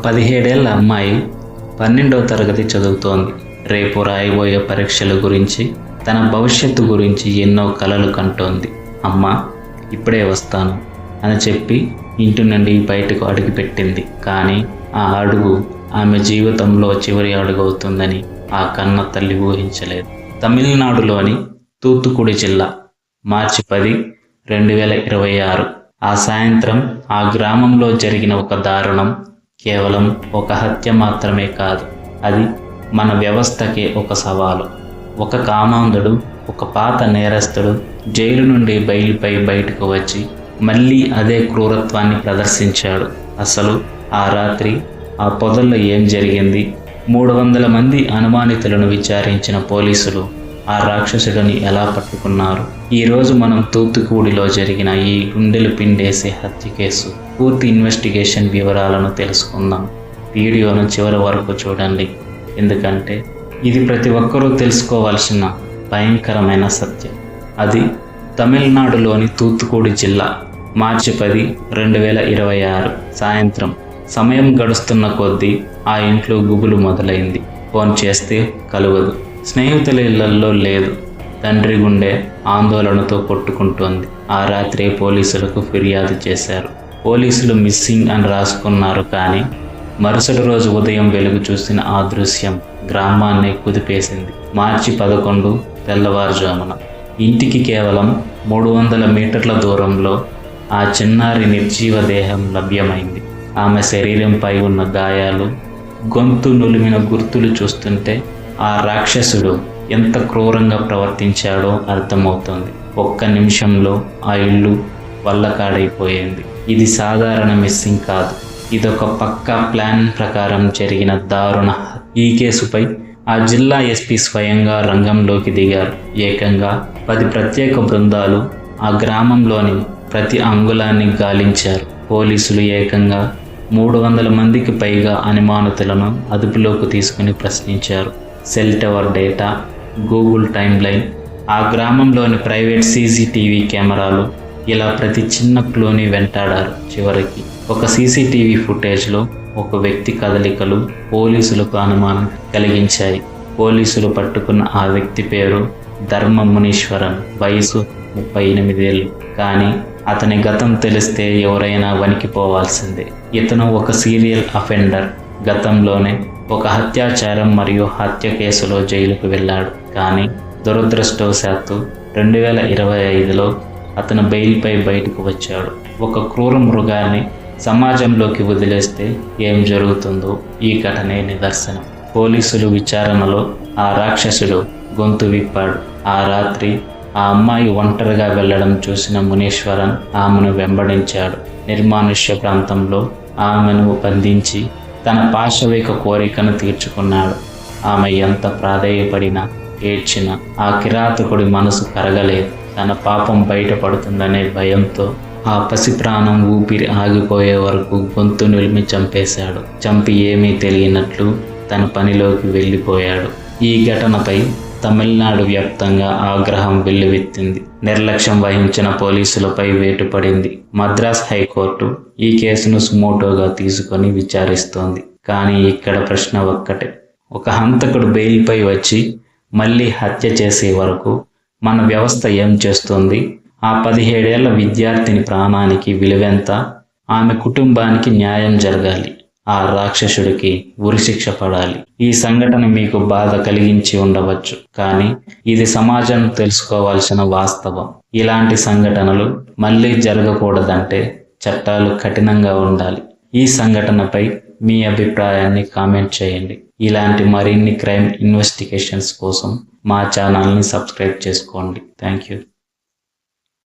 17 ఏళ్ల అమ్మాయి 12వ తరగతి చదువుతోంది. రేపు రాయబోయే పరీక్షల గురించి, తన భవిష్యత్తు గురించి ఎన్నో కలలు కంటోంది. అమ్మ, ఇప్పుడే వస్తాను అని చెప్పి ఇంటి నుండి బయటకు అడుగుపెట్టింది. కానీ ఆ అడుగు ఆమె జీవితంలో చివరి అడుగు అవుతుందని ఆ కన్న తల్లి ఊహించలేదు. తమిళనాడులోని తూత్తుకుడి జిల్లా, మార్చి 10, 2026 ఆ సాయంత్రం ఆ గ్రామంలో జరిగిన ఒక దారుణం కేవలం ఒక హత్య మాత్రమే కాదు, అది మన వ్యవస్థకే ఒక సవాలు. ఒక కామాంధుడు, ఒక పాత నేరస్తుడు జైలు నుండి బయటకు వచ్చి మళ్ళీ అదే క్రూరత్వాన్ని ప్రదర్శించాడు. అసలు ఆ రాత్రి ఆ పొదల్లో ఏం జరిగింది? 300 మంది అనుమానితులను విచారించిన పోలీసులు ఆ రాక్షసుడిని ఎలా పట్టుకున్నారు? ఈరోజు మనం తూత్తుకుడిలో జరిగిన ఈ గుండెలు పిండేసే హత్య కేసు పూర్తి ఇన్వెస్టిగేషన్ వివరాలను తెలుసుకుందాం. వీడియోను చివరి వరకు చూడండి, ఎందుకంటే ఇది ప్రతి ఒక్కరూ తెలుసుకోవాల్సిన భయంకరమైన సత్యం. అది తమిళనాడులోని తూత్తుకుడి జిల్లా, మార్చి 10, 2026 సాయంత్రం. సమయం గడుస్తున్న కొద్దీ ఆ ఇంట్లో గుబులు మొదలైంది. ఫోన్ చేస్తే కలవదు, స్నేహితుల ఇళ్లల్లో లేదు. తండ్రి గుండె ఆందోళనతో కొట్టుకుంటోంది. ఆ రాత్రే పోలీసులకు ఫిర్యాదు చేశారు. పోలీసులు మిస్సింగ్ అని రాసుకున్నారు. కానీ మరుసటి రోజు ఉదయం వెలుగు చూసిన ఆ దృశ్యం గ్రామాన్ని కుదిపేసింది. మార్చి 11 తెల్లవారుజామున ఇంటికి కేవలం 300 మీటర్ల దూరంలో ఆ చిన్నారి నిర్జీవ దేహం లభ్యమైంది. ఆమె శరీరంపై ఉన్న గాయాలు, గొంతు నులిమిన గుర్తులు చూస్తుంటే ఆ రాక్షసుడు ఎంత క్రూరంగా ప్రవర్తించాడో అర్థమవుతోంది. ఒక్క నిమిషంలో ఆ ఇల్లు వల్లకాడైపోయింది. ఇది సాధారణ మిస్సింగ్ కాదు, ఇదొక పక్కా ప్లాన్ ప్రకారం జరిగిన దారుణ. ఈ కేసుపై ఆ జిల్లా ఎస్పీ స్వయంగా రంగంలోకి దిగారు. ఏకంగా 10 ప్రత్యేక బృందాలు ఆ గ్రామంలోని ప్రతి అంగుళాన్ని గాలించారు. పోలీసులు ఏకంగా 300 మందికి పైగా అనుమానితులను అదుపులోకి తీసుకుని ప్రశ్నించారు. Cell tower data, Google time line, ఆ గ్రామంలోని ప్రైవేట్ సీసీటీవీ కెమెరాలు, ఇలా ప్రతి చిన్న క్లూని వెంటాడారు. చివరికి ఒక సీసీటీవీ ఫుటేజ్లో ఒక వ్యక్తి కదలికలు పోలీసులకు అనుమానం కలిగించాయి. పోలీసులు పట్టుకున్న ఆ వ్యక్తి పేరు ధర్మ మునీశ్వరన్, వయసు 38 ఏళ్ళు. కానీ అతని గతం తెలిస్తే ఎవరైనా వణికిపోవాల్సిందే. ఇతను ఒక సీరియల్ అఫెండర్. గతంలోనే ఒక అత్యాచారం మరియు హత్య కేసులో జైలుకు వెళ్ళాడు. కానీ దురదృష్టవశాత్తు 2025లో అతను బెయిల్పై బయటకు వచ్చాడు. ఒక క్రూర మృగాన్ని సమాజంలోకి వదిలేస్తే ఏం జరుగుతుందో ఈ ఘటనే నిదర్శనం. పోలీసులు విచారణలో ఆ రాక్షసుడు గొంతు విప్పాడు. ఆ రాత్రి ఆ అమ్మాయి ఒంటరిగా వెళ్లడం చూసిన మునీశ్వరన్ ఆమెను వెంబడించాడు. నిర్మానుష్య ప్రాంతంలో ఆమెను బంధించి తన పాశవిక కోరికను తీర్చుకున్నాడు. ఆమె ఎంత ప్రాధేయపడినా, ఏడ్చినా ఆ కిరాతకుడి మనసు కరగలేదు. తన పాపం బయటపడుతుందనే భయంతో ఆ పసి ప్రాణం ఊపిరి ఆగిపోయే వరకు గొంతు నిలిమి చంపేశాడు. చంపి ఏమీ తెలియనట్లు తన పనిలోకి వెళ్ళిపోయాడు. ఈ ఘటనపై తమిళనాడు వ్యాప్తంగా ఆగ్రహం వెల్లువెత్తింది. నిర్లక్ష్యం వహించిన పోలీసులపై వేటు పడింది. మద్రాస్ హైకోర్టు ఈ కేసును సుమోటోగా తీసుకొని విచారిస్తోంది. కానీ ఇక్కడ ప్రశ్న ఒక్కటే, ఒక హంతకుడు బెయిల్పై వచ్చి మళ్ళీ హత్య చేసే వరకు మన వ్యవస్థ ఏం చేస్తుంది? ఆ 17 ఏళ్ల విద్యార్థిని ప్రాణానికి విలువెంత? ఆమె కుటుంబానికి న్యాయం జరగాలి. ఆ రాక్షసుడికి ఉరిశిక్ష పడాలి. ఈ సంఘటన మీకు బాధ కలిగించి ఉండవచ్చు, కానీ ఇది సమాజం తెలుసుకోవాల్సిన వాస్తవం. ఇలాంటి సంఘటనలు మళ్ళీ జరగకూడదంటే చట్టాలు కఠినంగా ఉండాలి. ఈ సంఘటనపై మీ అభిప్రాయాన్ని కామెంట్ చేయండి. ఇలాంటి మరిన్ని క్రైమ్ ఇన్వెస్టిగేషన్స్ కోసం మా ఛానల్ని సబ్స్క్రైబ్ చేసుకోండి. Thank you.